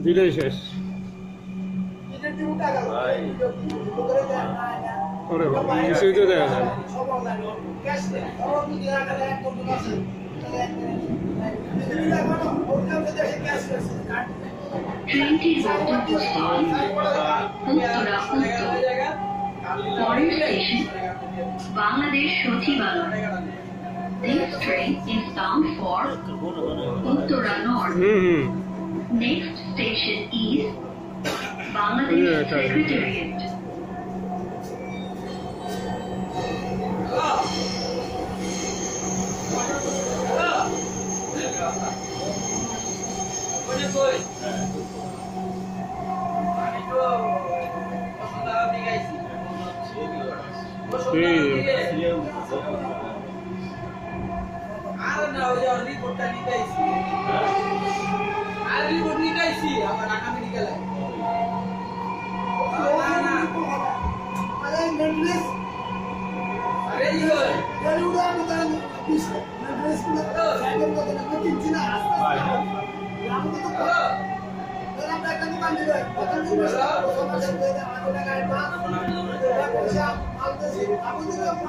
দিলেই শেষ। ওরে বাবা, কিছুই তো দেখা যায় না। ট্রেনটির গন্তব্যস্থল উত্তরা উত্তর। পরের স্টেশন বাংলাদেশ সচিবালয়। This train is bound for Uttara North. Next station is Bangladesh Secretariat.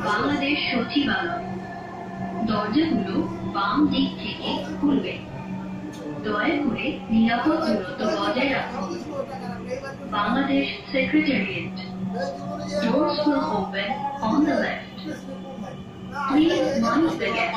Bangladesh সচিবালয়। দরজাগুলো বাম দিক থেকে খুলবে। দয়া করে নিরাপদ দূরত্ব বজায় রাখুন। Bangladesh secretariat. Doors will open on the left. Please mind the gap.